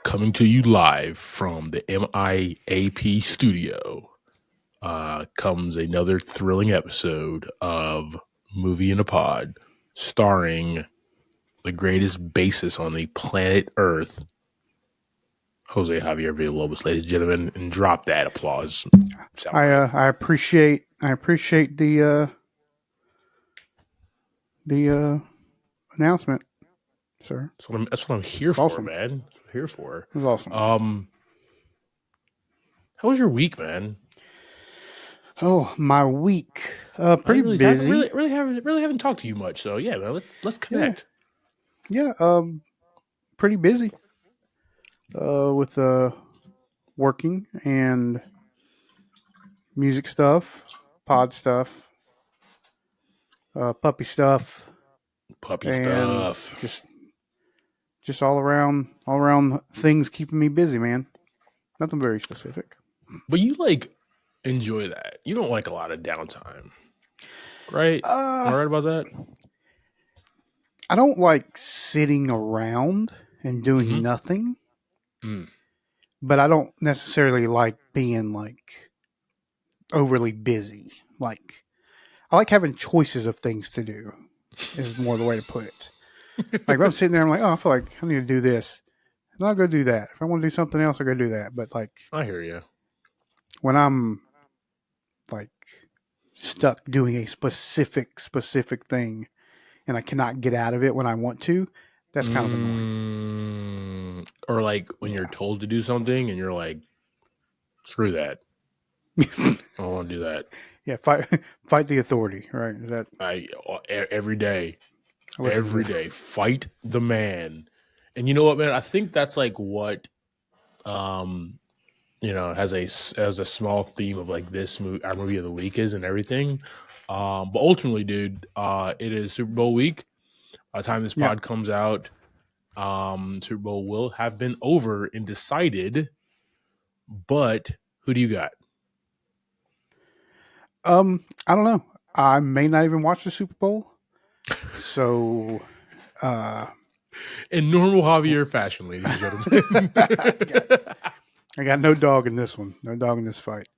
Coming to you live from the MIAP studio comes another thrilling episode of Movie in a Pod, starring the greatest bassist on the planet Earth, Jose Javier Villalobos, ladies and gentlemen, and drop that applause. I appreciate the announcement, sir. That's what I'm here for, awesome. man. That's what I'm here for. It was awesome. How was your week, man? Oh, my week. Pretty busy. Really haven't talked to you much. So yeah, man, let's connect. Yeah. Pretty busy. With working and music stuff, pod stuff, puppy stuff, Just all around things keeping me busy, man. Nothing very specific. But you enjoy that. You don't like a lot of downtime, right? Am I right about that? I don't like sitting around and doing nothing. But I don't necessarily like being overly busy. I like having choices of things to do. Is more the way to put it. If I'm sitting there, I'm like, oh, I feel like I need to do this, and I'll go do that. If I want to do something else, I'll go do that. But I hear you. When I'm stuck doing a specific thing, and I cannot get out of it when I want to, that's kind of annoying. Or when you're told to do something and you're like, screw that. I don't want to do that. Yeah, fight the authority, right? Is that every day. Every day. Fight the man. And you know what, man? I think that's what has a small theme of this movie, our movie of the week is and everything. But ultimately, dude, it is Super Bowl week. By the time this pod comes out, Super Bowl will have been over and decided. But who do you got? I don't know. I may not even watch the Super Bowl. So, in normal Javier fashion, ladies and gentlemen, I got no dog in this one. No dog in this fight.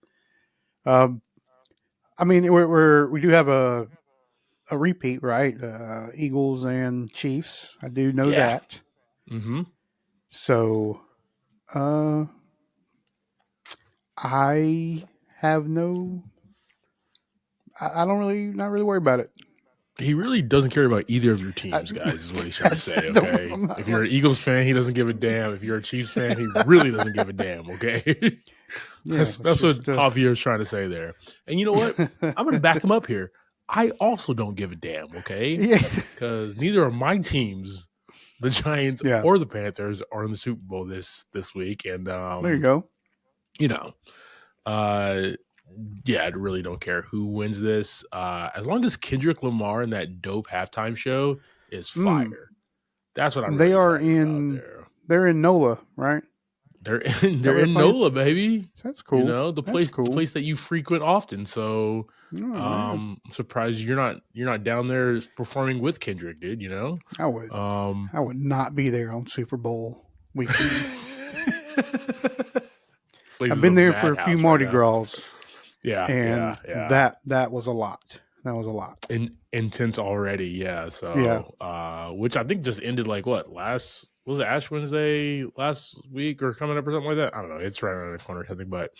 I mean, we do have a repeat, right? Eagles and Chiefs. I do know that. Mm-hmm. So, I have no. I don't not really worry about it. He really doesn't care about either of your teams, guys, is what he's trying to say, okay? If you're an Eagles fan, he doesn't give a damn. If you're a Chiefs fan, he really doesn't give a damn, okay? That's what Javier's trying to say there. And you know what? I'm going to back him up here. I also don't give a damn, okay? Because neither of my teams, the Giants or the Panthers, are in the Super Bowl this week. And there you go. I really don't care who wins this. As long as Kendrick Lamar in that dope halftime show is fire. That's what I'm They really are in there. They're in NOLA, right? They're in NOLA, baby. That's cool. The place that you frequent often. So I'm surprised you're not down there performing with Kendrick, dude, I would not be there on Super Bowl weekend. I've been there for a few Mardi Gras. Yeah. That was a lot. That was a lot. Intense already, yeah. So which I think just ended was it Ash Wednesday last week or coming up or something like that? I don't know. It's right around the corner or something. But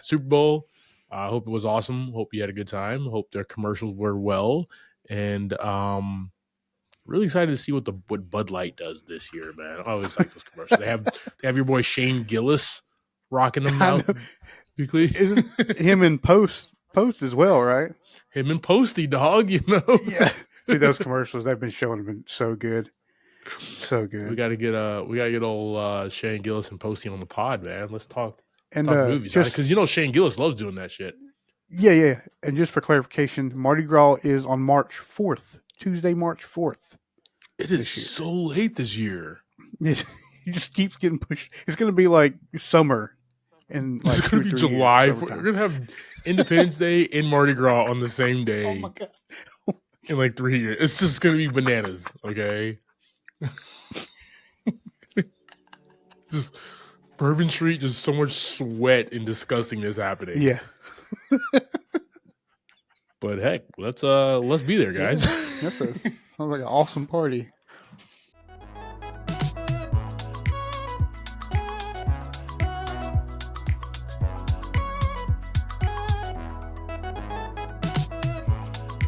Super Bowl. I hope it was awesome. Hope you had a good time. Hope their commercials were well. And really excited to see what Bud Light does this year, man. I always like those commercials. They have your boy Shane Gillis rocking them out weekly. Isn't him in Post as well, right? Him and Posty, dog, Yeah. Dude, those commercials they've been showing have been so good. So good. We gotta get old Shane Gillis and Posty on the pod, man. Let's talk movies, because Shane Gillis loves doing that shit. Yeah. And just for clarification, Mardi Gras is on March 4th, Tuesday, March 4th. It is so late this year. It just keeps getting pushed. It's going to be summer. And it's going to be July. We're going to have Independence Day and Mardi Gras on the same day. Oh my God. In 3 years. It's just going to be bananas, okay? just Bourbon Street, just so much sweat and disgustingness happening. Yeah. But heck, let's be there, guys. Yeah, sounds like an awesome party.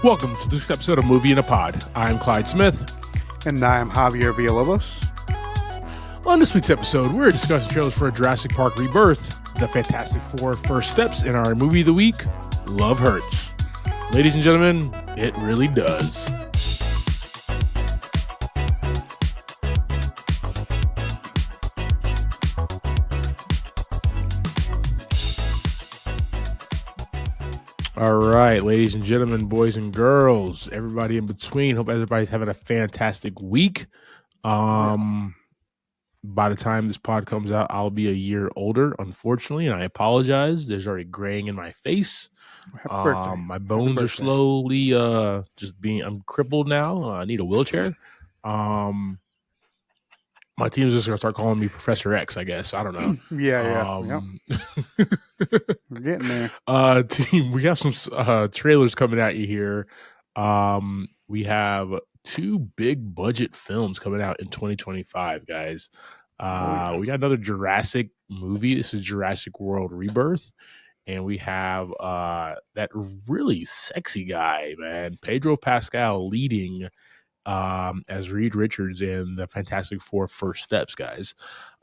Welcome to this episode of Movie in a Pod. I'm Clyde Smith. And I'm Javier Villalobos. On this week's episode, we're discussing trailers for Jurassic Park Rebirth, the Fantastic Four First Steps, in our Movie of the Week, Love Hurts. Ladies and gentlemen, it really does. All right, ladies and gentlemen, boys and girls, everybody in between. Hope everybody's having a fantastic week. By the time this pod comes out, I'll be a year older, unfortunately, and I apologize. There's already graying in my face. My bones are slowly I'm crippled now. I need a wheelchair. My team's just gonna start calling me Professor X, I guess. I don't know. Yeah. We're getting there. Team, we have some trailers coming at you here. We have 2 big budget films coming out in 2025, guys. We got another Jurassic movie. This is Jurassic World Rebirth. And we have that really sexy guy, man, Pedro Pascal, leading as Reed Richards in the Fantastic Four First Steps, guys.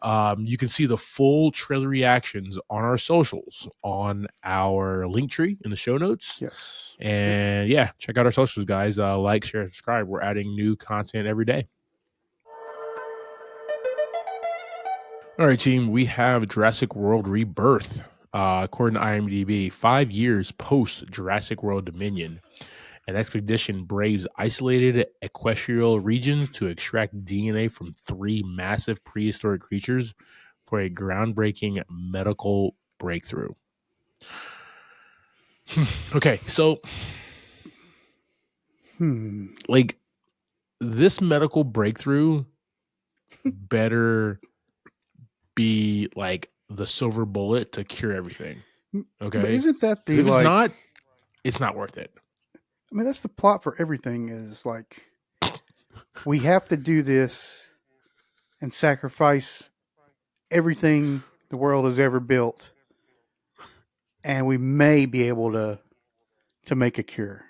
You can see the full trailer reactions on our socials, on our link tree in the show notes. Yes. And yeah, check out our socials, guys. Like, share, subscribe. We're adding new content every day. All right, team, we have Jurassic World Rebirth. According to IMDb, 5 years post Jurassic World Dominion, an expedition braves isolated equatorial regions to extract DNA from 3 massive prehistoric creatures for a groundbreaking medical breakthrough. Okay, so like, this medical breakthrough better be like the silver bullet to cure everything. Okay, but isn't that the if it's not, it's not worth it. I mean, that's the plot for everything. Is like, we have to do this and sacrifice everything the world has ever built, and we may be able to make a cure,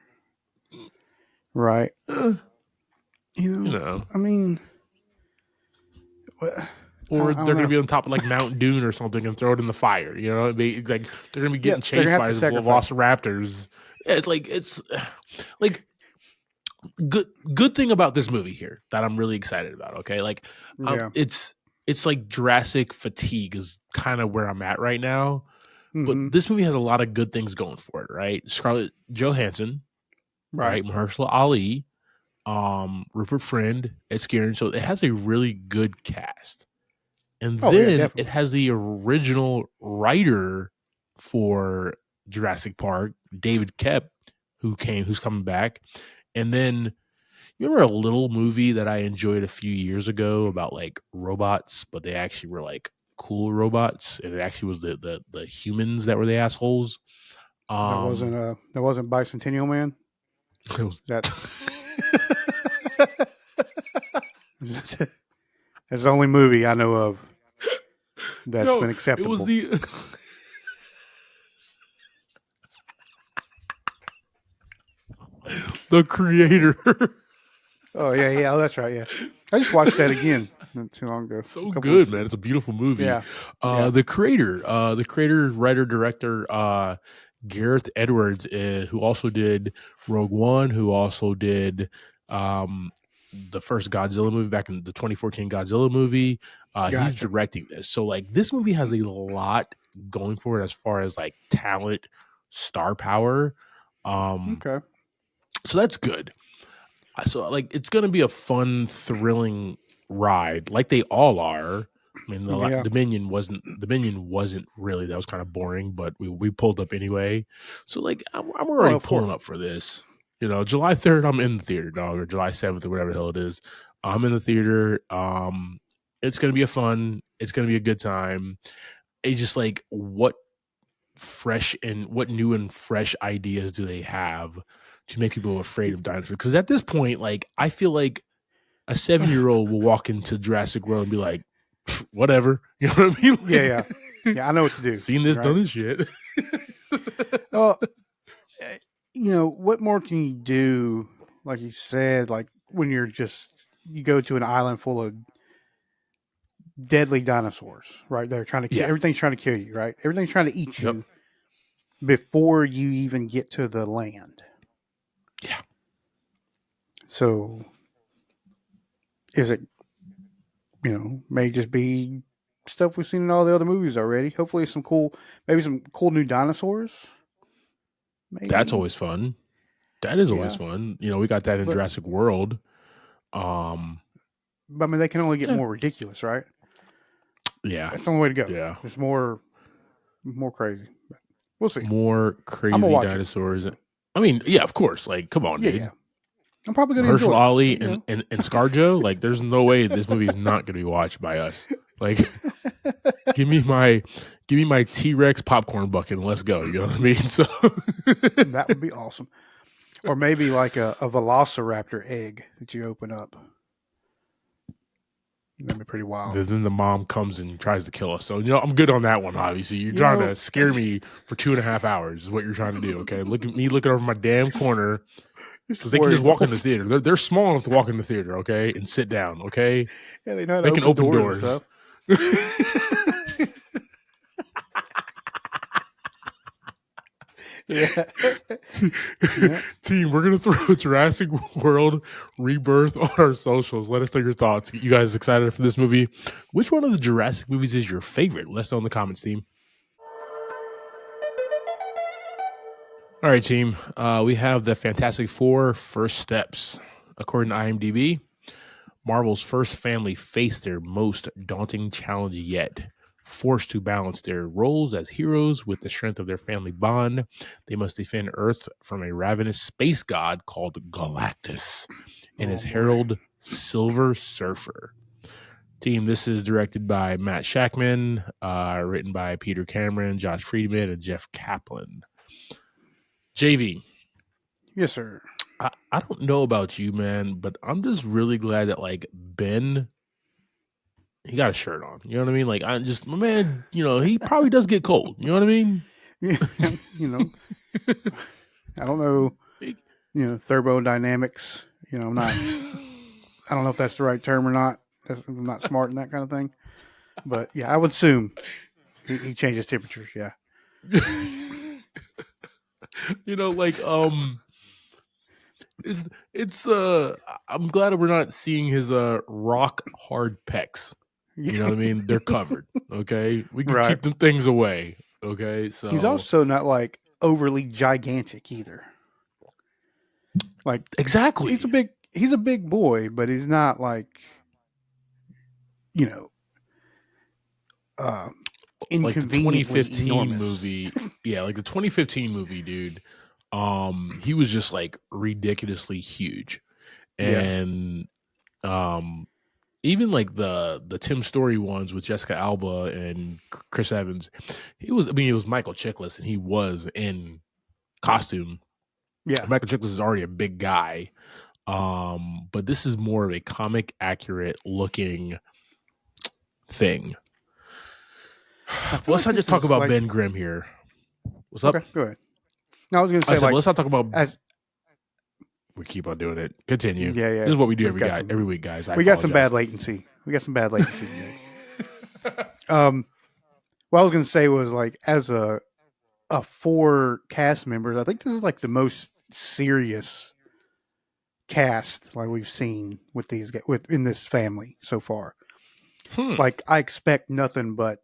right? You know, I mean, or they're going to be on top of like Mount Dune or something and throw it in the fire. You know, like they're going to be getting chased by the velociraptors. Yeah, it's like good thing about this movie here that I'm really excited about. Okay, like it's like Jurassic fatigue is kind of where I'm at right now. But this movie has a lot of good things going for it, right? Scarlett Johansson, right? Mahershala Ali, Rupert Friend, Ed Skrein. So it has a really good cast. And then it has the original writer for Jurassic Park, David Koepp, who's coming back. And then you remember a little movie that I enjoyed a few years ago about like robots, but they actually were like cool robots, and it actually was the humans that were the assholes. That wasn't Bicentennial Man. It was that. That's the only movie I know of that's been acceptable. It was the The Creator. Oh yeah, that's right. Yeah, I just watched that again not too long ago. So good, man! It's a beautiful movie. Yeah. The creator, writer, director, Gareth Edwards, who also did Rogue One, who also did the first Godzilla movie back in the 2014 Godzilla movie. He's directing this. So like this movie has a lot going for it as far as like talent, star power. Okay. So that's good. So like it's going to be a fun, thrilling ride like they all are. I mean, the Dominion wasn't really, that was kind of boring, but we pulled up anyway. So like I'm already pulling up for this. You know, July 3rd, I'm in the theater, dog, or July 7th or whatever the hell it is. I'm in the theater. It's going to be a fun. It's going to be a good time. It's just like what new and fresh ideas do they have to make people afraid of dinosaurs? Because at this point, like I feel like a 7-year-old will walk into Jurassic World and be like, whatever. You know what I mean? Like, yeah. I know what to do. Seen this, Right? done this shit. Well, what more can you do? Like you said, like when you go to an island full of deadly dinosaurs, right? They're trying to kill, Yeah. everything's trying to kill you, right? Everything's trying to eat Yep. you before you even get to the land. Yeah. So, is it, may just be stuff we've seen in all the other movies already. Hopefully, maybe some cool new dinosaurs. That's Maybe, always fun. That is always yeah. fun. We got that in But, Jurassic World. Um, but I mean, they can only get yeah. more ridiculous, right? Yeah. That's the only way to go. Yeah. There's more crazy. But we'll see. More I'm gonna crazy watch it. dinosaurs. I mean, yeah, of course. Like, come on, Yeah, dude. yeah. I'm probably gonna Herschel enjoy it. Ali But, and Scarjo, like there's no way this movie is not going to be watched by us. Like, give me my T-Rex popcorn bucket and let's go. You know what I mean? So that would be awesome. Or maybe like a velociraptor egg that you open up. That'd be pretty wild. then the mom comes and tries to kill us. So I'm good on that one. Obviously, you're You trying know, to scare me for 2.5 hours. Is what you're trying to do. Okay, look at me looking over my damn corner because they can just walk in the theater. They're small enough to walk in the theater. Okay, and sit down. Okay, Yeah, they know how to they can open doors. and stuff. Yeah. Yeah. Team, we're gonna throw Jurassic World Rebirth on our socials. Let us know your thoughts. You guys excited for this movie? Which one of the Jurassic movies is your favorite? Let us know in the comments, team. All right, team. We have the Fantastic Four First Steps. According to IMDb, Marvel's first family face their most daunting challenge yet. Forced to balance their roles as heroes with the strength of their family bond, they must defend Earth from a ravenous space god called Galactus and his herald Silver Surfer. Team, this is directed by Matt Shackman, written by Peter Cameron, Josh Friedman, and Jeff Kaplan. JV. Yes, sir. I don't know about you, man, but I'm just really glad that like Ben, he got a shirt on. You know what I mean? Like my man, he probably does get cold. You know what I mean? Yeah, I don't know, thermodynamics. I'm not. I don't know if that's the right term or not. I'm not smart in that kind of thing. But yeah, I would assume he changes temperatures. Yeah. Like it's I'm glad we're not seeing his rock hard pecs. You know what I mean? They're covered. Okay, we can keep them things away. Okay, so he's also not like overly gigantic either. Like exactly, he's a big boy, but he's not like like the 2015 enormous. movie. Yeah, like the 2015 movie, dude. He was just like ridiculously huge, and even like the Tim Story ones with Jessica Alba and Chris Evans, it was Michael Chiklis, and he was in costume. Yeah, Michael Chiklis is already a big guy, but this is more of a comic accurate looking thing. Let's not just talk about Ben Grimm here. What's up? Okay, go ahead. No, I was going to say, let's not talk about. As we keep on doing it. Continue. Yeah. This is what we do every week, guys. We got some bad latency. What I was going to say was like, as a 4 cast members, I think this is like the most serious cast like we've seen with these in this family so far. Like I expect nothing but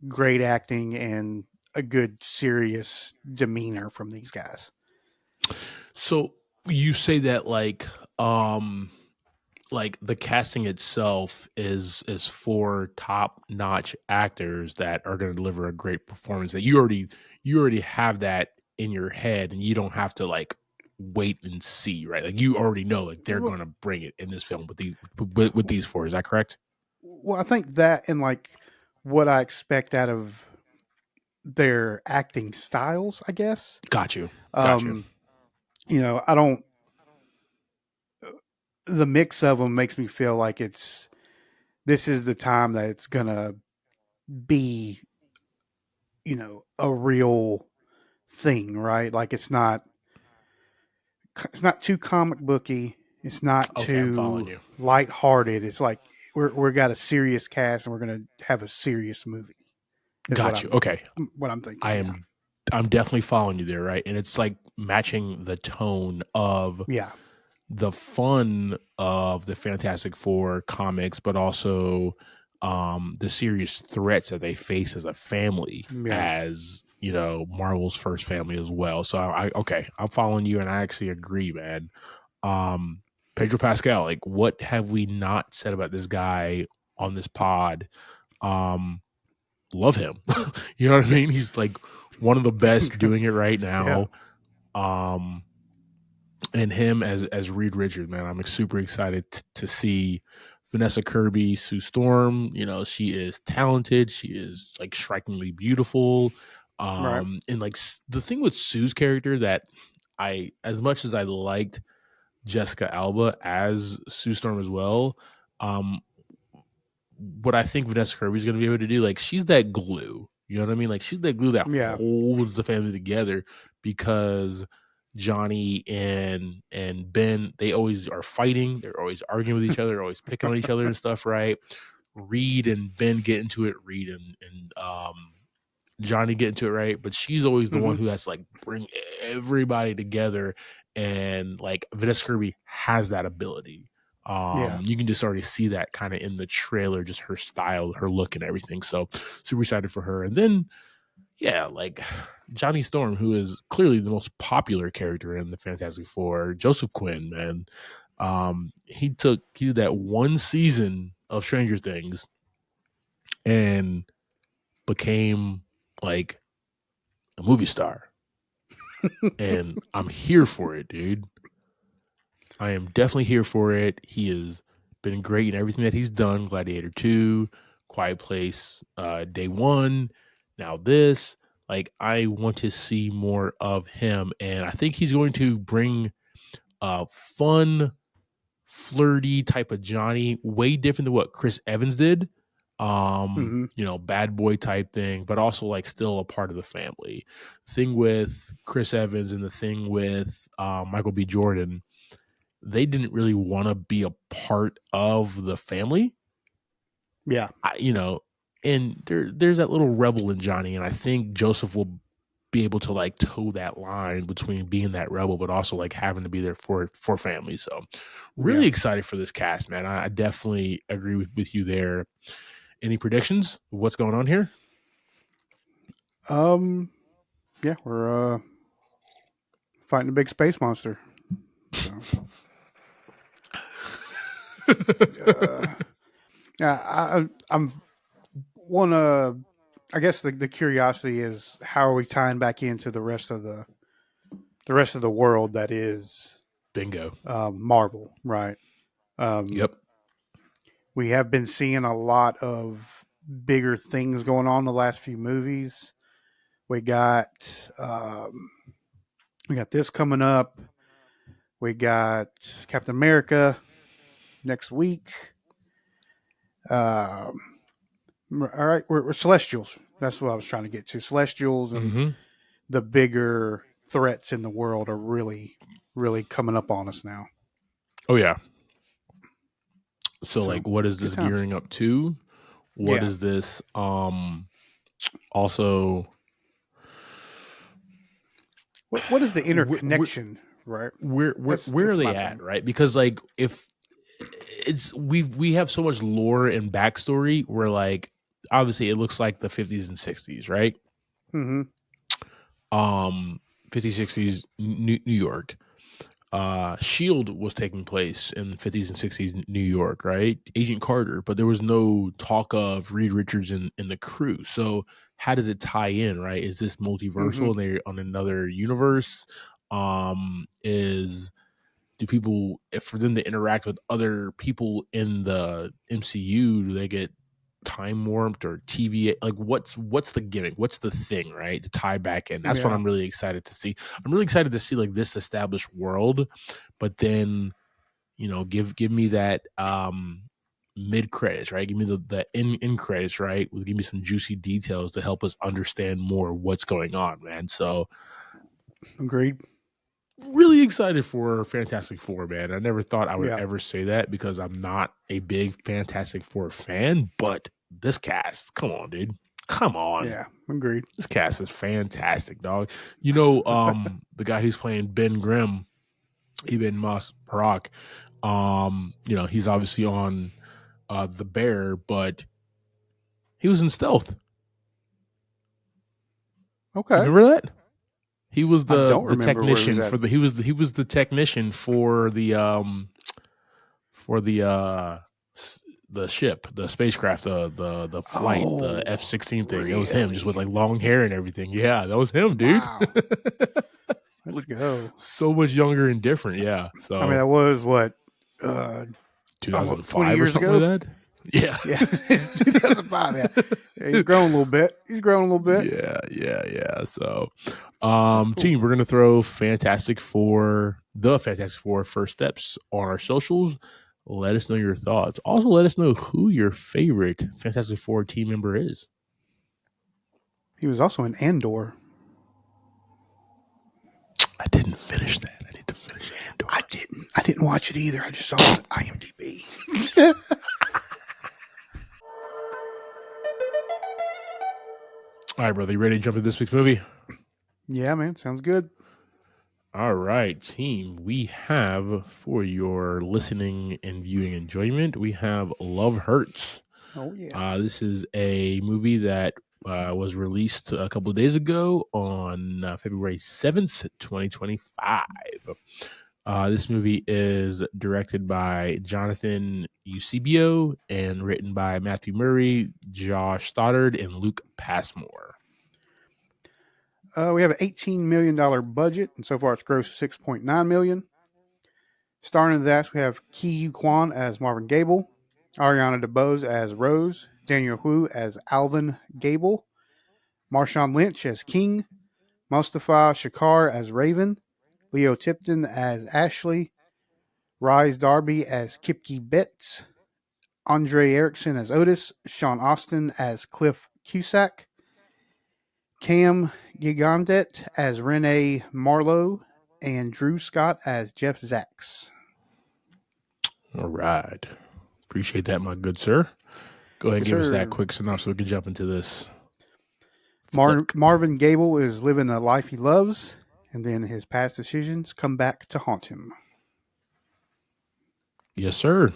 great acting and a good serious demeanor from these guys. So you say that like the casting itself is 4 top-notch actors that are going to deliver a great performance, that you already have that in your head and you don't have to like wait and see, right? Like you already know like they're going to bring it in this film with these 4. Is that correct? Well, I think that and like what I expect out of their acting styles, I guess. Got you. Got you. Um, I don't. The mix of them makes me feel like this is the time that it's gonna be, a real thing, right? Like it's not too comic booky. It's not Okay, I'm following too you. lighthearted. It's like we're got a serious cast and we're gonna have a serious movie. Is Got you. Okay. what I'm thinking. I Yeah, am I'm definitely following you there, right? And it's like matching the tone of yeah, the fun of the Fantastic Four comics, but also the serious threats that they face as a family, yeah. as Marvel's first family as well. So okay, I'm following you, and I actually agree, man. Um, Pedro Pascal, like, what have we not said about this guy on this pod? Um, Love him. You know what I mean? He's like one of the best doing it right Yeah. now. Um, and him as Reed Richards, man, I'm super excited to see Vanessa Kirby, Sue Storm. She is talented. She is like strikingly beautiful. Right. And like the thing with Sue's character that as much as I liked Jessica Alba as Sue Storm as well, um, what I think Vanessa Kirby's going to be able to do, like she's that glue. You know what I mean? Like she's that glue that Yeah. holds the family together because Johnny and Ben, they always are fighting. They're always arguing with each other, always picking on each other and stuff, right? Reed and Ben get into it. Reed and Johnny get into it, right? But she's always the Hmm. one who has to like bring everybody together, and like Vanessa Kirby has that ability. Yeah. You can just already see that kind of in the trailer, just her style, her look, and everything. So super excited for her. And then yeah, like Johnny Storm, who is clearly the most popular character in the Fantastic Four, Joseph Quinn, man. He did that one season of Stranger Things and became like a movie star. And I'm here for it, dude. I am definitely here for it. He has been great in everything that he's done. Gladiator 2, Quiet Place, Day 1, now this. Like, I want to see more of him. And I think he's going to bring a fun, flirty type of Johnny, way different than what Chris Evans did. Hmm. Bad boy type thing, but also like still a part of the family. Thing with Chris Evans and the thing with Michael B. Jordan, they didn't really want to be a part of the family. Yeah. And there's that little rebel in Johnny, and I think Joseph will be able to like toe that line between being that rebel, but also like having to be there for family. So really Yeah. excited for this cast, man. I definitely agree with you there. Any predictions? What's going on here? Um. Yeah, we're fighting a big space monster. So. Uh, yeah, I'm wanna. I guess the curiosity is how are we tying back into the rest of the world that is Bingo. Marvel, right? Um, Yep. we have been seeing a lot of bigger things going on in the last few movies. We got um, we got this coming up. We got Captain America next week. Um, all right, we're Celestials. That's what I was trying to get to. Celestials and Mm-hmm. the bigger threats in the world are really, really coming up on us now. Oh yeah. So So like, what is good this times. gearing up to? What Yeah. is this? Also, What is the where interconnection? Right. where are That's they my at, thing. right? Because like if it's we have so much lore and backstory where like obviously it looks like the 50s and 60s, right? Mm-hmm. um 50s 60s New York. Shield was taking place in the 50s and 60s New York, right? Agent Carter, but there was no talk of Reed Richards in the crew. So how does it tie in, right? Is this Mm-hmm. multiversal and they're on another universe? Is do people, if for them to interact with other people in the MCU, do they get time warped or TVA? Like, what's the gimmick? What's the thing, right? To tie back in. That's what Yeah. I'm really excited to see. I'm really excited to see like this established world, but then give me that mid credits, right? Give me the in credits, right? Give me some juicy details to help us understand more what's going on, man. So Agreed. really excited for Fantastic Four, man. I never thought I would Yeah. ever say that because I'm not a big Fantastic Four fan, but this cast, come on, dude. Come on. Yeah. Agreed. This cast is fantastic, dog. The guy who's playing Ben Grimm, Ibn Mas Parak, he's obviously on the Bear, but he was in Stealth. You Okay. remember that? He was I the don't the remember where he was technician at. for the technician for the ship, the spacecraft, the flight, the Oh, F-16 thing. It was him, just with really? like long hair and everything. Yeah, that was him, dude. Wow. Let's Look go. so much younger and different. Yeah, I mean, so that was what, uh, almost 20 2005 or years something like ago? that. Yeah. Yeah, it's 2005. Yeah. Yeah, he's grown a little bit. He's grown a little bit. Yeah. So, That's cool. team, we're gonna throw the Fantastic Four first steps on our socials. Let us know your thoughts. Also, let us know who your favorite Fantastic Four team member is. He was also in Andor. I didn't finish that. I need to finish Andor. I didn't watch it either. I just saw it on IMDb. All right, brother, you ready to jump into this week's movie? Yeah, man. Sounds good. All right, team. We have, for your listening and viewing enjoyment, we have Love Hurts. Oh, yeah. This is a movie that was released a couple of days ago on February 7th, 2025. This movie is directed by Jonathan Eusebio and written by Matthew Murray, Josh Stoddard, and Luke Passmore. We have an $18 million budget, and so far it's grossed $6.9 million. Starring in that, we have Ki Kwan as Marvin Gable, Ariana DeBose as Rose, Daniel Hu as Alvin Gable, Marshawn Lynch as King, Mustafa Shakar as Raven, Leo Tipton as Ashley, Rise Darby as Kipke Betts, Andre Erickson as Otis, Sean Austin as Cliff Cusack, Cam Gigandet as Renee Marlowe, and Drew Scott as Jeff Zacks. All right. Appreciate that, my good sir. Go ahead and Yes, give us that sir. quick synopsis so we can jump into this. Marvin Gable is living a life he loves, and then his past decisions come back to haunt him. Yes, sir.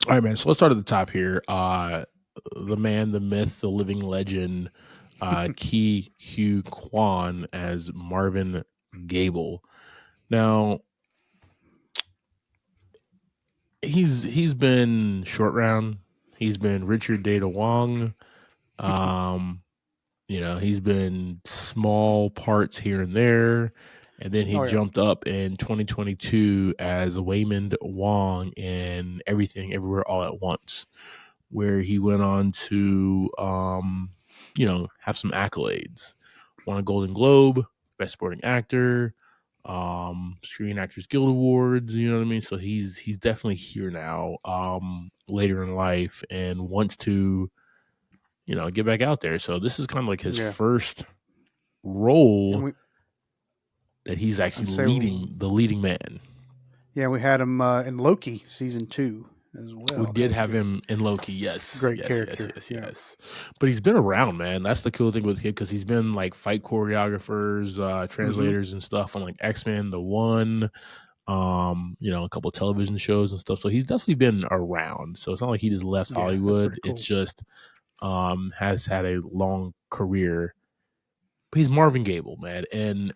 All right, man. So let's start at the top here. The man, the myth, the living legend, Ki Hugh Kwan as Marvin Gable. Now, he's been short round. He's been Richard Data Wong. He's been small parts here and there. And then he jumped up in 2022 as Waymond Wong in Everything Everywhere All at Once, where he went on to, have some accolades. Won a Golden Globe, Best Supporting Actor, Screen Actors Guild Awards. You know what I mean? So he's definitely here now, later in life, and wants to, get back out there. So this is kind of like his first role that he's actually the leading man. Yeah, we had him in Loki season 2 as well. We did have him in Loki, yes. Great yes, character. Yes. But he's been around, man. That's the cool thing with him, because he's been like fight choreographers, translators and stuff on like X-Men, The One, a couple of television shows and stuff. So he's definitely been around. So it's not like he just left Hollywood. Cool. It's just has had a long career. But he's Marvin Gable, man. And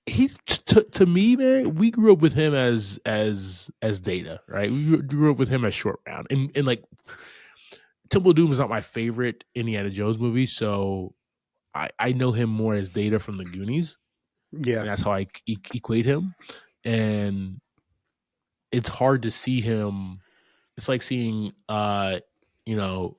he to me, man, we grew up with him as Data, right? We grew up with him as Short Round, and like Temple of Doom is not my favorite Indiana Jones movie, so I know him more as Data from the Goonies. Yeah. and that's how I equate him. And it's hard to see him. It's like seeing, you know,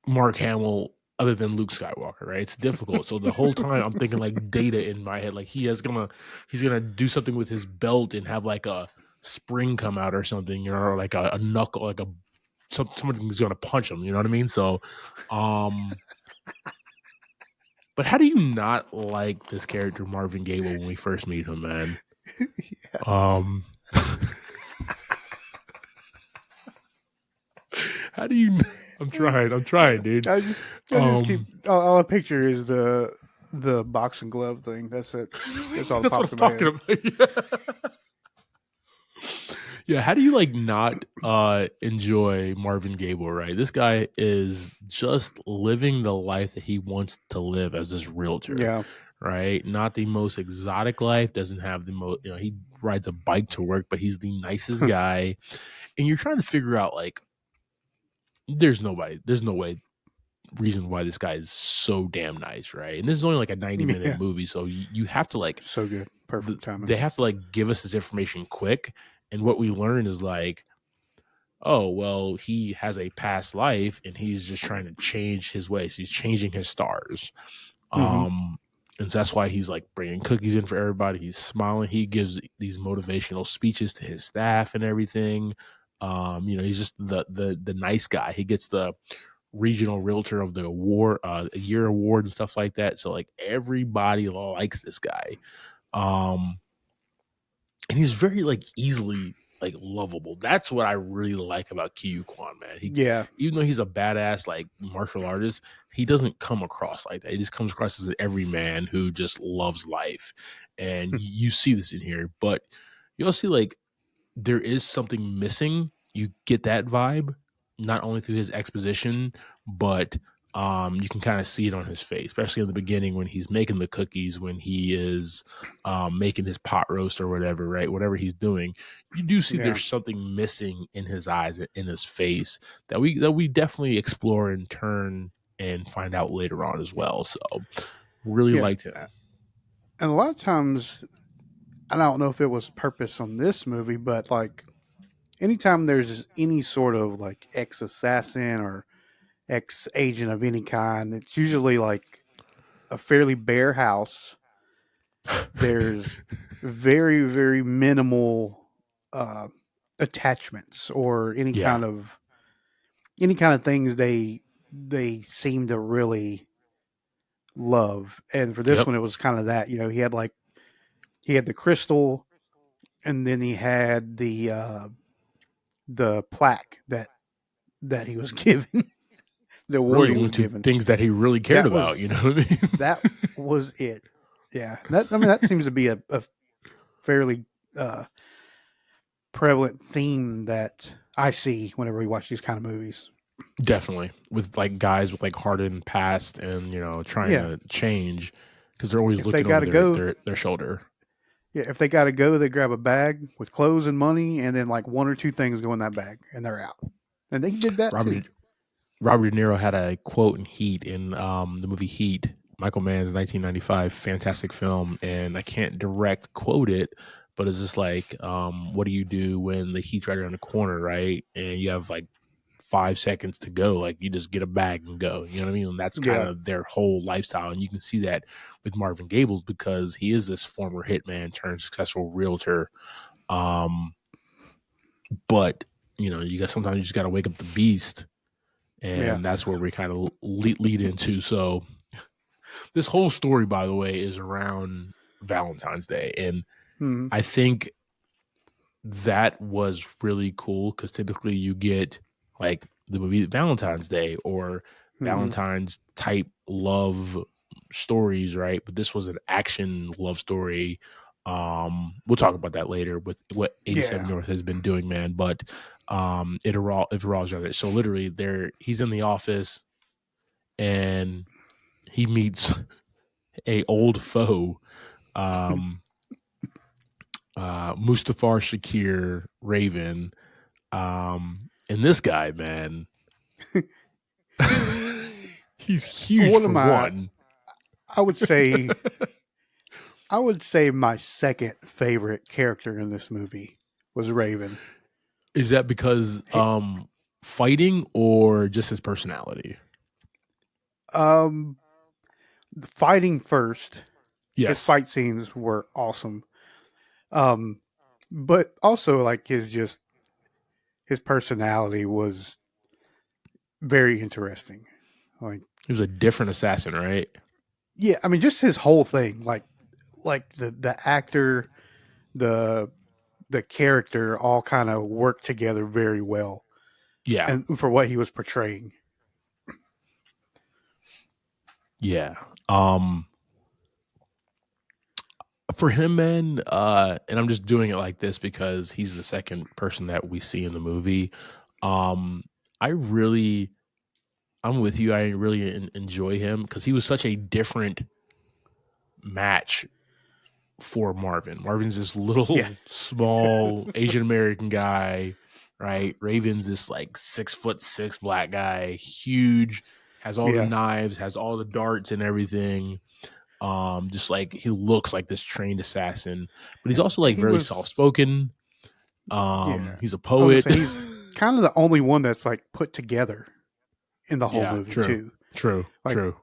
Mark Hamill other than Luke Skywalker, right? It's difficult. So the whole time I'm thinking like Data in my head, like he's gonna do something with his belt and have like a spring come out or something, you know, or like a knuckle, like somebody's gonna punch him. You know what I mean? So, um, but how do you not like this character Marvin Gable when we first meet him, man? Yeah. Um, how do you? I'm trying, dude. I just keep all I picture is the boxing glove thing. That's it. That's all that That's what pops I'm in my talking head. about. Yeah, how do you like not enjoy Marvin Gable, right? This guy is just living the life that he wants to live as this realtor, Yeah. right? Not the most exotic life, doesn't have the most, you know, he rides a bike to work, but he's the nicest guy. And you're trying to figure out like there's no way reason why this guy is so damn nice, right? And this is only like a 90-minute Yeah. movie, so you have to like So good. Perfect timing. they have to like give us this information quick. And what we learn is like, oh, well, he has a past life and he's just trying to change his ways. He's changing his stars. Mm-hmm. Um, and so that's why he's like bringing cookies in for everybody. He's smiling. He gives these motivational speeches to his staff and everything. You know, he's just the nice guy. He gets the regional realtor of the award, a year award and stuff like that. So like everybody likes this guy. Um, and he's very like easily like lovable. That's what I really like about Kiyu Kwan, man. He, Yeah. even though he's a badass like martial artist, he doesn't come across like that. He just comes across as an everyman who just loves life, and you see this in here. But you also see like there is something missing. You get that vibe not only through his exposition, but you can kind of see it on his face, especially in the beginning when he's making the cookies, when he is making his pot roast or whatever, right? Whatever he's doing, you do see Yeah. there's something missing in his eyes, in his face that we definitely explore and turn and find out later on as well. So really Yeah. liked him. And a lot of times, I don't know if it was purpose on this movie, but like anytime there's any sort of like ex assassin or ex agent of any kind, it's usually like a fairly bare house. There's very, very minimal uh, attachments or Yeah. any kind of things they seem to really love. And for this Yep. one, it was kind of that. You know, he had the crystal, and then he had the plaque that he was given, the Really award he only was two given. things that he really cared That about. You know was what I mean? that was it. Yeah, that I mean that seems to be a fairly uh, prevalent theme that I see whenever we watch these kind of movies. Definitely, with like guys with like hardened past and trying Yeah, to change because they're always if they looking got over to go, their shoulder. yeah, if they got to go, they grab a bag with clothes and money, and then like one or two things go in that bag, and they're out. And they did that too. Robert Robert De Niro had a quote in Heat in the movie Heat, Michael Mann's 1995 fantastic film, and I can't direct quote it, but it's just like, what do you do when the heat's right around the corner, right? And you have like 5 seconds to go, like you just get a bag and go. You know what I mean? And that's kind Yeah, of their whole lifestyle, and you can see that with Marvin Gables because he is this former hitman turned successful realtor. Um, but you got sometimes you just got to wake up the beast, yeah. and that's where we kind of lead into. So this whole story, by the way, is around Valentine's Day, and Mm-hmm. I think that was really cool because typically you get like the movie Valentine's Day or Mm-hmm. Valentine's type love stories, right? But this was an action love story. We'll talk about that later with what 87 Yeah. North has been doing, man. But it revolves around it. So literally, he's in the office and he meets a old foe, um, Mustafar Shakir Raven. And this guy, man, he's huge One of for my, one. I would say, I would say my second favorite character in this movie was Raven. Is that because He, fighting or just his personality? um, fighting first, his Yes. fight scenes were awesome. Um, but also like his personality was very interesting. Like, He was a different assassin, right? yeah, I mean, just his whole thing, like the actor, the the character, all kind of worked together very well, Yeah. and for what he was portraying. Yeah. Um for him, man, and I'm just doing it like this because he's the second person that we see in the movie. Um I really I'm with you. I really enjoy him because he was such a different match for Marvin. Marvin's this Yeah, little small Asian American guy, right? Raven's this like 6'6" black guy, huge, has all the yeah, knives, has all the darts and everything. Just like he looks like this trained assassin, but he's also like he very soft was. spoken. Yeah, He's a I was gonna poet. say he's kind of the only one that's like put together in the whole Yeah, movie true, too. true, Like, true.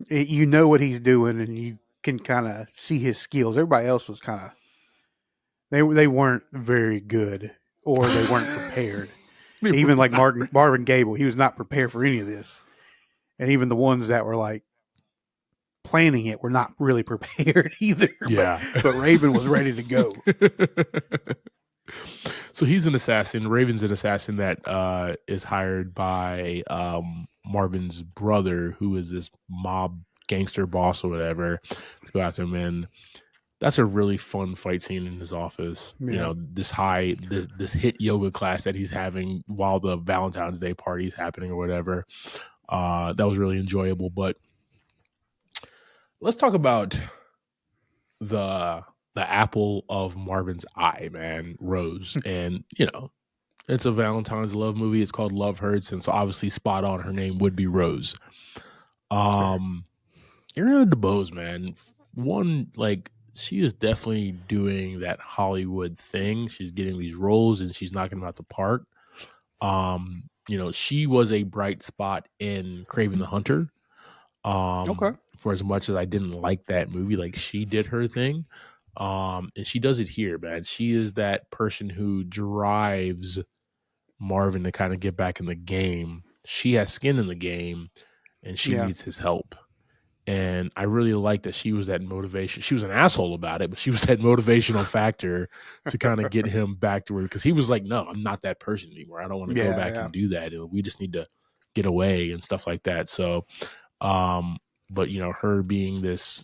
you know what he's doing, and you can kind of see his skills. Everybody else was kind of they weren't very good, or they weren't prepared. They were Even like not. Marvin Gable, he was not prepared for any of this, and even the ones that were like planning it were not really prepared either. But Yeah. but Raven was ready to go. So he's an assassin. Raven's an assassin that is hired by Marvin's brother, who is this mob gangster boss or whatever, to go after him. And that's a really fun fight scene in his office. You Yeah, know, this hit yoga class that he's having while the Valentine's Day party is happening or whatever. That was really enjoyable. But let's talk about the the apple of Marvin's eye, man, Rose. And it's a Valentine's love movie. It's called Love Hurts, and so obviously spot on. Her name would be Rose. fair. Um, Ariana DeBose, man, one like she is definitely doing that Hollywood thing. She's getting these roles and she's knocking them out the park. She was a bright spot in Craven the Hunter. Okay. For as much as I didn't like that movie, like she did her thing. And she does it here, man. She is that person who drives Marvin to kind of get back in the game. She has skin in the game and she Yeah. needs his help. And I really like that she was that motivation. She was an asshole about it, but she was that motivational factor to kind of get him back to where, because he was like, no, I'm not that person anymore. I don't want to go Yeah. back Yeah. and do that. And we just need to get away and stuff like that. So, um, but her being this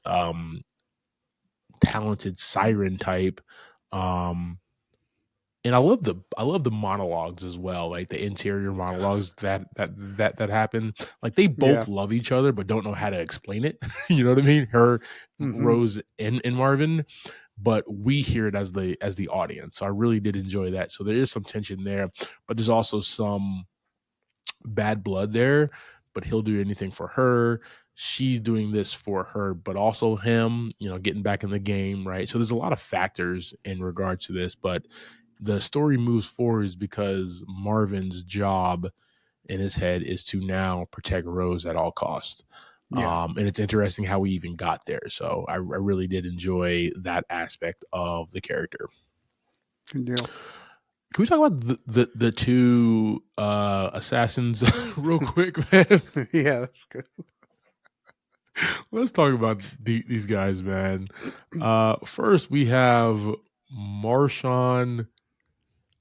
talented siren type, um, and I love the monologues as well, like the interior monologues that happen. Like they Yeah. both love each other, but don't know how to explain it. You know what I mean? Her, Mm-hmm. Rose, and Marvin, but we hear it as the audience. So I really did enjoy that. So there is some tension there, but there's also some bad blood there. But he'll do anything for her. She's doing this for her, but also him. Getting back in the game, right? So there's a lot of factors in regards to this, but the story moves forward because Marvin's job in his head is to now protect Rose at all costs. Yeah. And it's interesting how we even got there. So I really did enjoy that aspect of the character. Good deal. Can we talk about the two assassins real quick, man? Yeah, that's good. Let's talk about these guys, man. First, we have Marshawn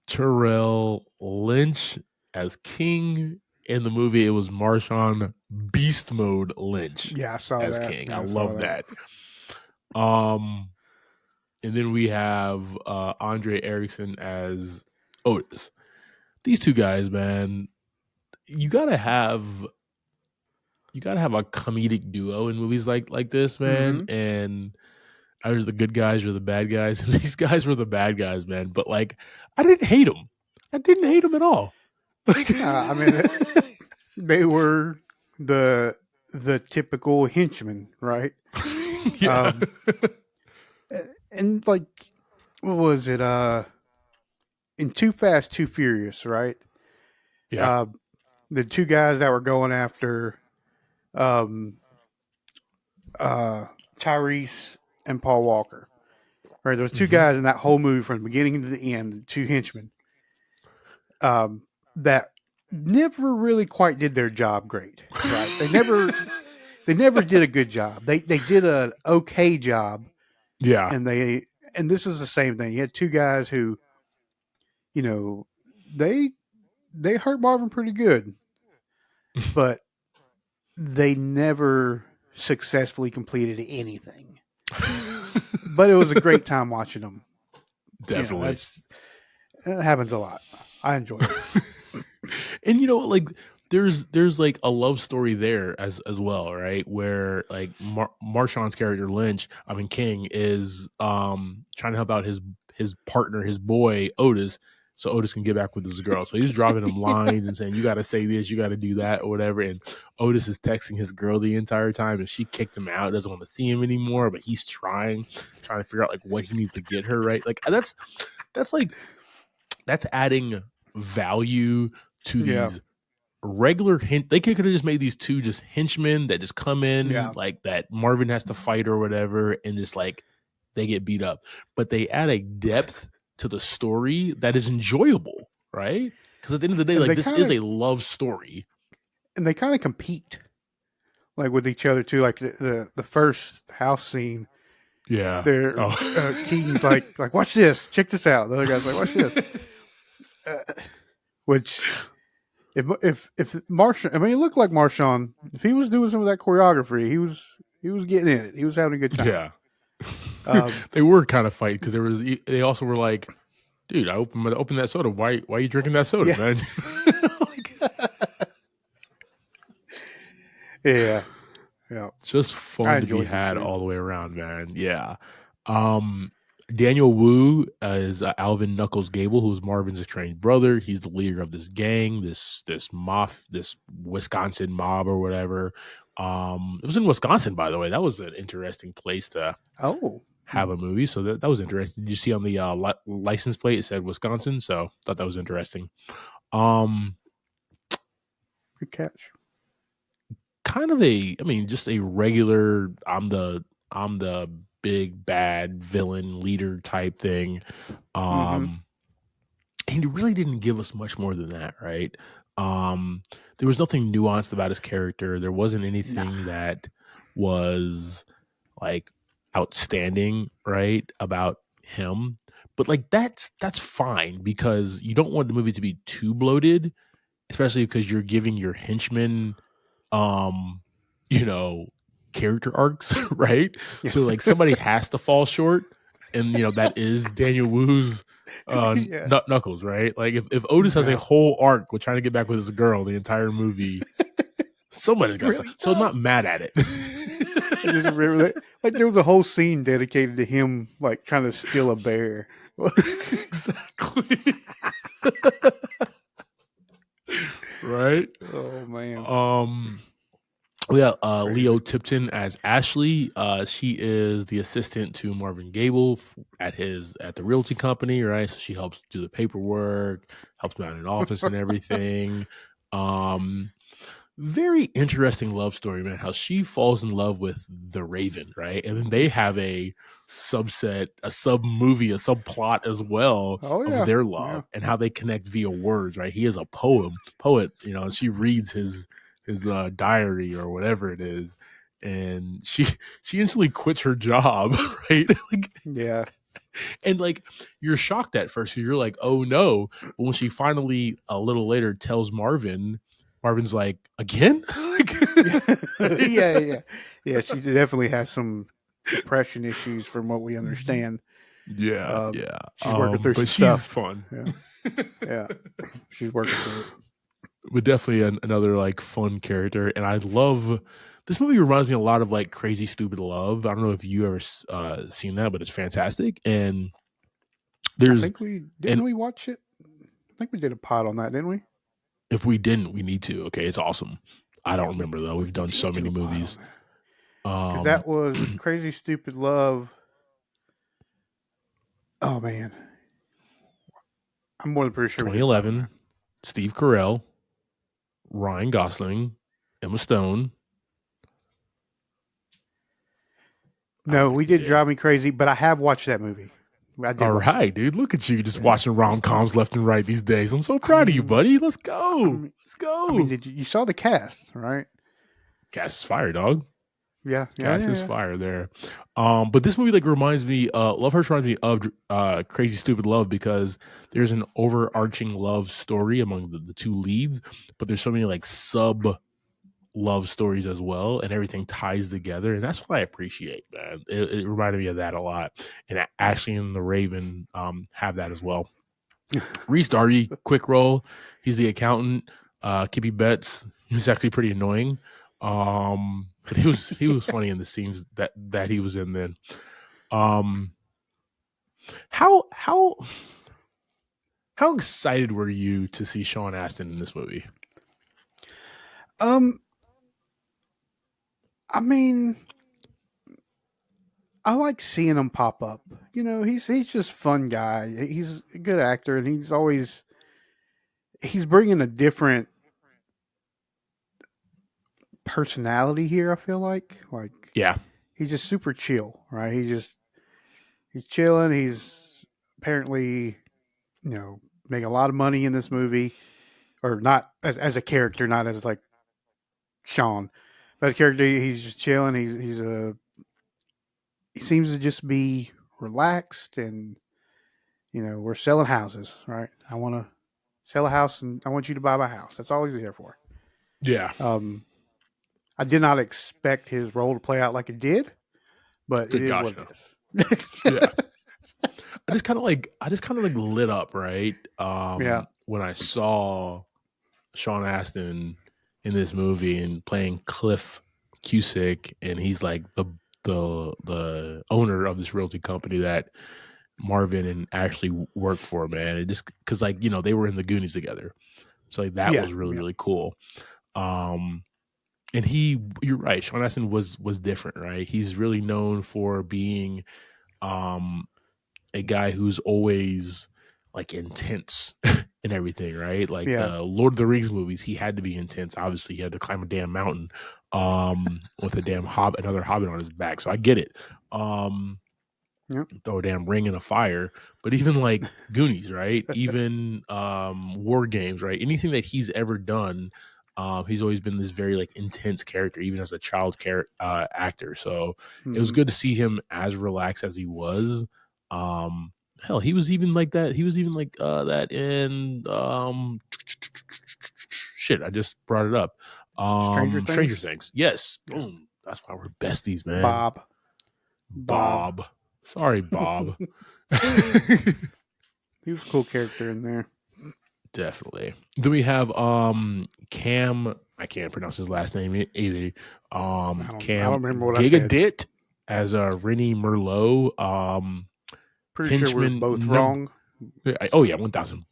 Terrell Lynch as King. In the movie, it was Marshawn Beast Mode Lynch Yeah, I saw as that. King. I Yeah, I saw love that. that. Um, and then we have Andre Erickson as Otis. These two guys, man, you gotta have a comedic duo in movies like this, man. Mm-hmm. And either the good guys or the bad guys. And these guys were the bad guys, man. But like, I didn't hate them. I didn't hate them at all. Like, No, I mean they were the typical henchmen, right? yeah, Um, and like, what was it? In Too Fast, Too Furious, right? Yeah. Uh, the two guys that were going after um, uh, Tyrese and Paul Walker. Right, there was two Mm-hmm. guys in that whole movie from the beginning to the end, two henchmen, that never really quite did their job great. Right, they never did a good job. They did an okay job, Yeah. and this is the same thing. You had two guys who, you know, they they hurt Marvin pretty good, but they never successfully completed anything. But it was a great time watching them. Definitely. That happens a lot. I enjoyed it. And like there's like a love story there as well, right? Where like Marshawn's character Lynch, I mean King, is trying to help out his partner, his boy Otis, so Otis can get back with his girl. So he's dropping him Yeah. lines and saying, you got to say this, you got to do that, or whatever. And Otis is texting his girl the entire time, and she kicked him out, doesn't want to see him anymore. But he's trying to figure out like what he needs to get her right. Like that's like that's adding value to Yeah. these regular they could have just made these two just henchmen that just come in Yeah. like that Marvin has to fight or whatever, and just like they get beat up, but they add a depth to the story that is enjoyable, right? Because at the end of the day, And like they this kind is of a love story. compete like with each other too. Like the first house scene, Yeah. there Oh. Keaton's like watch this, check this out. The other guy's like watch this, which if Marshawn, I mean, it looked like Marshawn. If he was doing some of that choreography, he was getting in it. He was having a good time. Yeah. Um, They were kind of fight because they also were like, dude, I open that soda. Why are you drinking that soda, yeah, man? yeah, yeah. Just I fun to be enjoyed it had too. all the way around, man. Yeah. Um, Daniel Wu is Alvin Knuckles Gable, who's Marvin's estranged brother. He's the leader of this gang, this Wisconsin mob or whatever. It was in Wisconsin, by the way. That was an interesting place to Oh, have a movie. So that was interesting. Did you see on the license plate it said Wisconsin? So thought that was interesting. Um, good catch. kind of just a regular I'm the big bad villain leader type thing. Mm-hmm. um he really didn't give us much more than that, right? um there was nothing nuanced about his character. There wasn't Nah. anything that was like outstanding, right, about him. But like that's fine, because you don't want the movie to be too bloated, especially because you're giving your henchmen um you know character arcs, right? Yeah. So like somebody has to fall short, and that is Daniel Wu's Yeah. Knuckles, right? Like if Otis has a Yeah. whole arc with trying to get back with his girl the entire movie, somebody's He got to, really so I'm not does. mad at it. I just remember that. Like there was a whole scene dedicated to him, like trying to steal a bear. Exactly. Right. Oh man, um Yeah, Leo crazy. Tipton as Ashley. She is the assistant to Marvin Gable at the realty company, right? So she helps do the paperwork, helps him out in an office and everything. Um, Very interesting love story, man. How she falls in love with the Raven, right? And then they have a sub movie, a subplot as well Oh of yeah, their yeah. love and how they connect via words, right? He is a poet, and she reads his diary or whatever it is, and she instantly quits her job, right? Like, Yeah. and like you're shocked at first, so you're like, oh no. But when she finally a little later tells Marvin's like, again? Like, Yeah. right? Yeah, yeah. Yeah, she definitely has some depression issues from what we understand. Yeah, yeah. She's working through But some she's stuff. fun. Yeah. Yeah. She's working through it. But definitely another like fun character. And I love this movie. Reminds me a lot of like Crazy Stupid Love. I don't know if you ever seen that, but it's fantastic. And I there's think we and didn't we watch it? I think we did a pod on that, didn't we? if we didn't, we need to. Okay, it's awesome. I don't remember though. We We've done so did do many a pod movies. on that. Because Um that was Crazy Stupid Love. Oh man, I'm more than pretty sure we just talked about 2011, Steve Carell, Ryan Gosling, Emma Stone. it. I don't No, think we we did did. Drive Me Crazy, but I have watched that movie. I did All watch it. right, dude. Look at you just Yeah. watching rom coms left and right these days. I'm so I proud of you, mean, buddy. Let's I go. mean, Let's I mean, go. did you saw the cast, right? Cast is fire, dog. Yeah, yeah, Cast yeah, is yeah. fire there. But this movie like reminds me, Love Hurts reminds me of Crazy Stupid Love because there's an overarching love story among the two leads, but there's so many like sub love stories as well, and everything ties together, and that's what I appreciate, man. It reminded me of that a lot, and Ashley and the Raven have that as well. Reese Darby, quick role. He's the accountant. Kippy Betts, he's actually pretty annoying. But he was funny in the scenes that he was in then. Um how how excited were you to see Sean Astin in this movie? Um, I mean, I like seeing him pop up. You know, he's just fun guy. He's a good actor, and he's bringing a different personality here. I feel like Yeah, he's just super chill, right? He's chilling. He's apparently making a lot of money in this movie, or not as a character, not as like Sean, but as a character, he's just chilling. He seems to just be relaxed, and we're selling houses, right? I want to sell a house, and I want you to buy my house. That's all he's here for. yeah. Um, I did not expect his role to play out like it did, but it Good is gosh, what no. it is. Yeah. I just kind of like lit up, right? Yeah, When I saw Sean Astin in this movie and playing Cliff Cusick, and he's like the owner of this realty company that Marvin and Ashley work for, man. It just because like they were in the Goonies together, so like that yeah, was really yeah, really cool. Um, and you're right, Sean Astin was different, right? He's really known for being um a guy who's always like intense and everything, right? Like yeah. the Lord of the Rings movies, he had to be intense. Obviously, he had to climb a damn mountain with a damn another hobbit on his back. So I get it. Um Yep. Throw a damn ring in a fire, but even like Goonies, right? Even War Games, right? Anything that he's ever done, he's always been this very like intense character, even as a child actor. So it was Mm-hmm. good to see him as relaxed as he was. Um, Hell, he was even like that. He was even like that in shit. I just brought it up. Stranger Stranger Things. Things. Yes, Yeah. boom. That's why we're besties, man. Bob. Bob. Bob. Sorry, Bob. He was a cool character in there. Definitely. Then we have Cam, I can't pronounce his last name either. I Cam don't remember what I said. Gigadit as Rennie Merlot. Pretty sure we were Henchman both number wrong. oh yeah, 1000%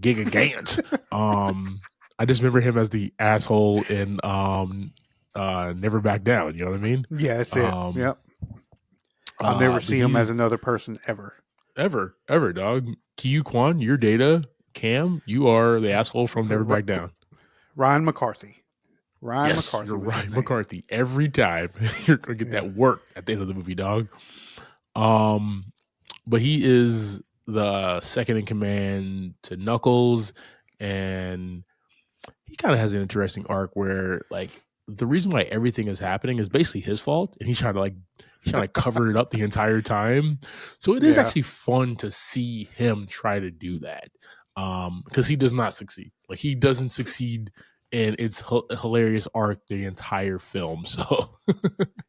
Gigagant. um I just remember him as the asshole in Never Back Down, you know what I mean? Yeah, that's it. Um Yep. I'll never but see him as he's another person ever. ever dog. Kiyu Kwan, your data. Cam, you are the asshole from Never Back Down. Ryan McCarthy. Ryan Yes, McCarthy you're was his right, name. McCarthy. Every time you're gonna get Yeah. that work at the end of the movie, dog. Um, but he is the second in command to Knuckles, and he kind of has an interesting arc where like the reason why everything is happening is basically his fault, and he's trying to cover it up the entire time. So it is Yeah. actually fun to see him try to do that. Because he does not succeed. Like he doesn't succeed, and it's hilarious arc the entire film. So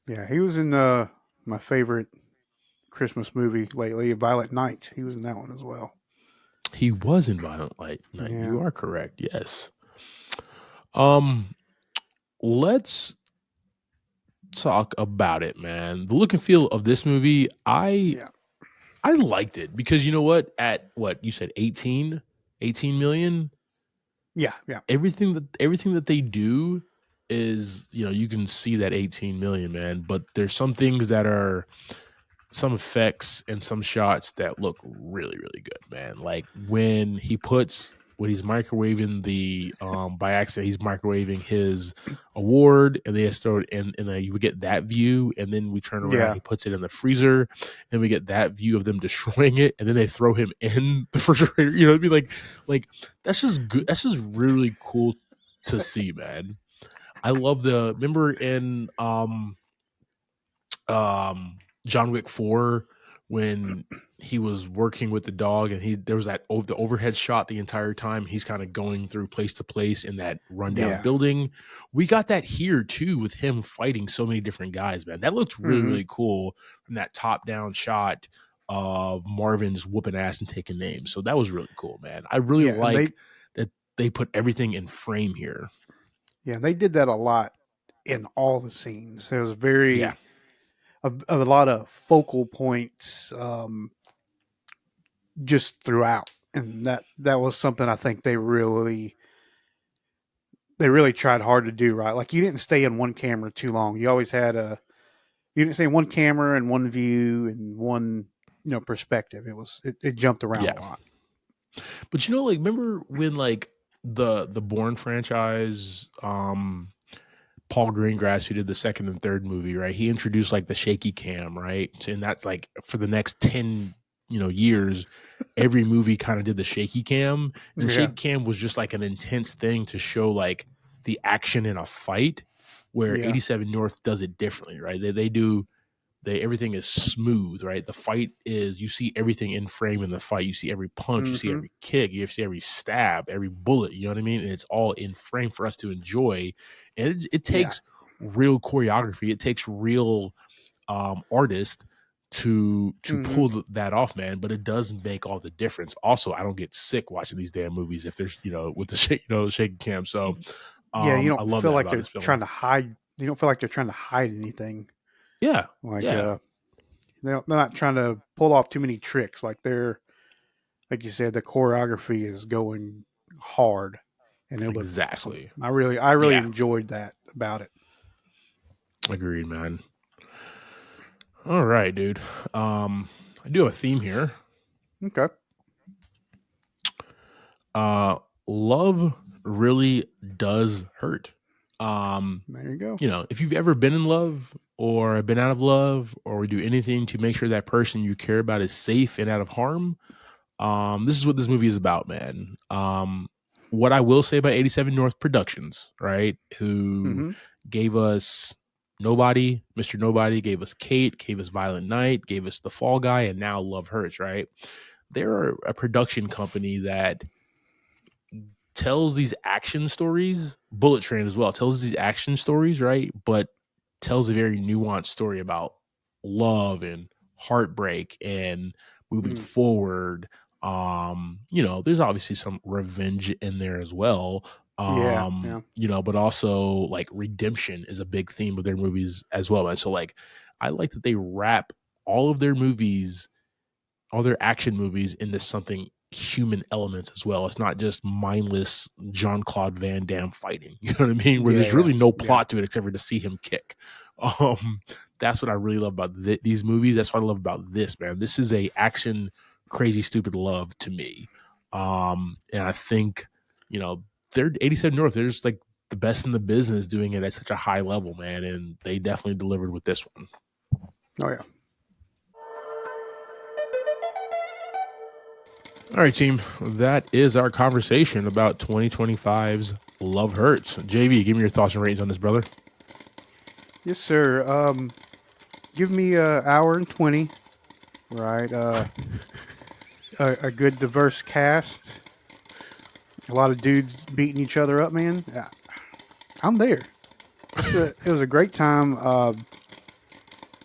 Yeah. He was in my favorite Christmas movie lately, Violent Night. He was in that one as well. he was in Violent Night. Yeah. You are correct. Yes. Um, let's talk about it, man. The look and feel of this movie, Yeah. I liked it because you know what? At what you said, 18 million, Yeah. Yeah. everything that they do is, you can see that 18 million, man. But there's some things that are some effects and some shots that look really, really good, man. Like when he's microwaving the by accident he's microwaving his award, and they throw it in, and then you would get that view, and then we turn around, Yeah. he puts it in the freezer, and we get that view of them destroying it, and then they throw him in the refrigerator. You know, it'd be like that's just good. That's just really cool to see, man. I love the remember in John Wick 4 when he was working with the dog, and there was that the overhead shot the entire time he's kind of going through place to place in that rundown Yeah. building. We got that here too with him fighting so many different guys, man. That looked really, Mm-hmm. really cool from that top down shot of Marvin's whooping ass and taking names. So that was really cool, man. I really Yeah, and like that they put everything in frame here. they did that a lot in all the scenes. There was Yeah. a lot of focal points just throughout, and that was something I think they really tried hard to do right. Like you didn't stay in one camera too long. You always had you didn't say one camera and one view and one perspective. It jumped around Yeah. a lot. But like remember when like the Bourne franchise, Paul Greengrass, who did the second and third movie, right? He introduced like the shaky cam, right? And that's like for the next 10, years, every movie kind of did the shaky cam. And the Yeah, shaky cam was just like an intense thing to show like the action in a fight, where yeah, 87 North does it differently, right? They do everything is smooth, right? The fight is, you see everything in frame in the fight. You see every punch, you see mm-hmm. every kick, you see every stab, every bullet. You know what I mean? And it's all in frame for us to enjoy. And it Yeah, takes real choreography. It takes real artists to mm-hmm. pull that off, man. But it does make all the difference. Also, I don't get sick watching these damn movies if there's with the shaky cam. So Yeah. You I don't love feel that like about they're this film. trying to hide. You don't feel like they're trying to hide anything. Yeah, Like yeah, they're not trying to pull off too many tricks. Like you said, the choreography is going hard, and it looked awesome. exactly. I really Yeah, enjoyed that about it. agreed, man. All right, dude. I do have a theme here. Okay, Uh, love really does hurt. Um, there you go. if you've ever been in love or been out of love or do anything to make sure that person you care about is safe and out of harm, this is what this movie is about, man. What I will say about 87 North Productions, right? Who Mm-hmm. gave us Nobody, Mr. Nobody, gave us Kate, gave us Violent Night, gave us The Fall Guy, and now Love Hurts, right? They're a production company that tells these action stories. Bullet Train as well tells these action stories, right? But tells a very nuanced story about love and heartbreak and moving Mm. forward. There's obviously some revenge in there as well. Yeah, yeah. But also like redemption is a big theme of their movies as well. And so like I like that they wrap all of their movies, all their action movies, into something human elements as well. It's not just mindless Jean Claude Van Damme fighting. You know what I mean? Where Yeah, there's yeah, really no yeah. plot to it except for to see him kick. That's what I really love about these movies. That's what I love about this, man. This is a action, crazy, stupid love to me. And I think, they're 87 North. They're just like the best in the business doing it at such a high level, man. And they definitely delivered with this one. Oh yeah. All right, team. That is our conversation about 2025's Love Hurts. JV, give me your thoughts and ratings on this, brother. Yes, sir. Give me an hour and 20. Right. A good diverse cast. A lot of dudes beating each other up, man. Yeah, I'm there. It was a great time.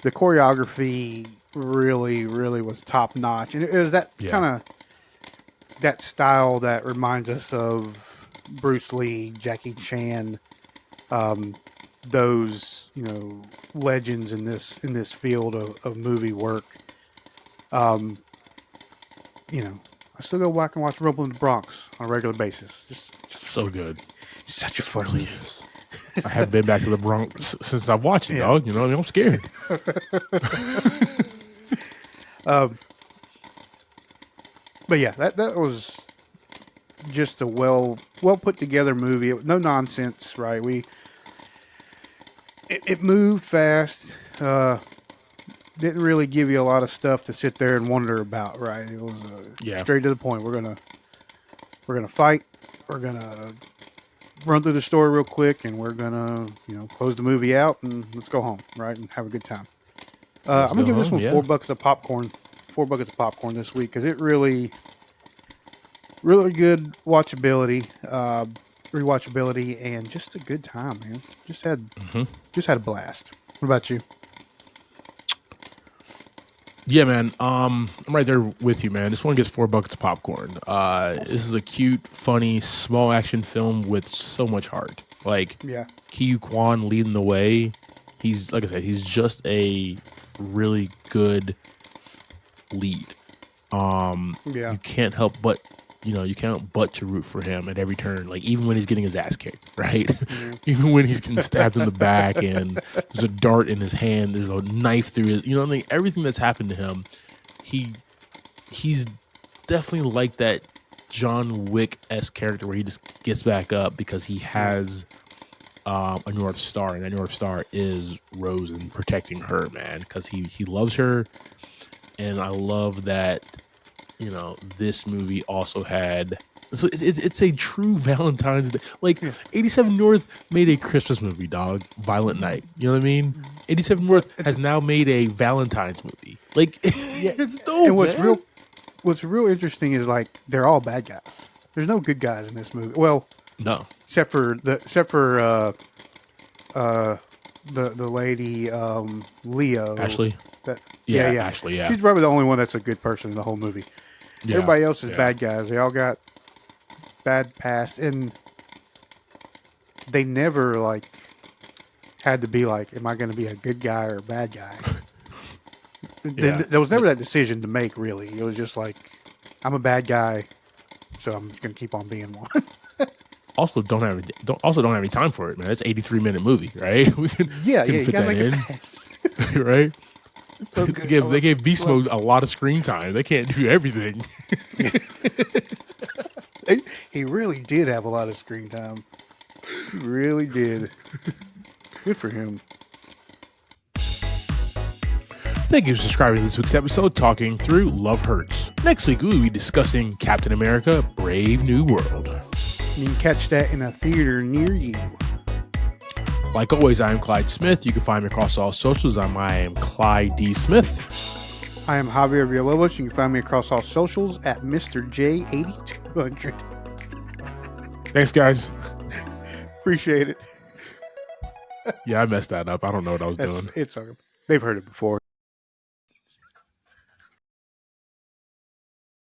The choreography really, really was top notch, and it was that Yeah. kind of that style that reminds us of Bruce Lee, Jackie Chan, um, those legends in this field of movie work. Um, I still go back and watch Rumble in the Bronx on a regular basis. Just So good. such a It fun really movie. is. I have been back to the Bronx since I've watched it, Yeah. dog. I'm scared. But yeah, that was just a well put together movie. No nonsense, right? It moved fast. Didn't really give you a lot of stuff to sit there and wonder about, right? It was straight to the point. We're gonna fight. We're gonna run through the story real quick, and we're gonna close the movie out and let's go home, right, and have a good time. I'm gonna give this one $4 of popcorn. $4 of popcorn this week because it really good watchability, rewatchability, and just a good time, man. Just had a blast. What about you? Yeah, man. I'm right there with you, man. This one gets $4 of popcorn. This is a cute, funny, small action film with so much heart. Like, Ki Kwan leading the way. He's, like I said, he's just a really good lead. You can't help but to root for him at every turn. Like, even when he's getting his ass kicked, right? Even when he's getting stabbed in the back and there's a dart in his hand, there's a knife through his, everything that's happened to him, he's definitely like that John Wick-esque character where he just gets back up because he has a North Star, and that North Star is Rose and protecting her, man, because he loves her. And I love that this movie also had, so it's a true Valentine's Day. Like, 87 North made a Christmas movie, dog. Violent Night. You know what I mean? 87 North has now made a Valentine's movie. Like, it's dope. And what's real interesting is, like, they're all bad guys. There's no good guys in this movie. Well, no, except for the lady Leo, Ashley. Ashley. Yeah, she's probably the only one that's a good person in the whole movie. Yeah, everybody else is bad guys. They all got bad past, and they never like had to be like, "Am I going to be a good guy or a bad guy?" There was never that decision to make. Really, it was just like, "I'm a bad guy, so I'm going to keep on being one." Also, don't have any time for it, man. It's an 83-minute movie, right? We can fit that in, right? So they gave Beast Mode a lot of screen time. They can't do everything. He really did have a lot of screen time. He really did. Good for him. Thank you for subscribing to this week's episode, Talking Through Love Hurts. Next week, we will be discussing Captain America, Brave New World. You can catch that in a theater near you. Like always, I am Clyde Smith. You can find me across all socials. I am Clyde D. Smith. I am Javier Villalobos. You can find me across all socials at Mr. J8200. Thanks, guys. Appreciate it. Yeah, I messed that up. I don't know what I was doing. It's okay. They've heard it before.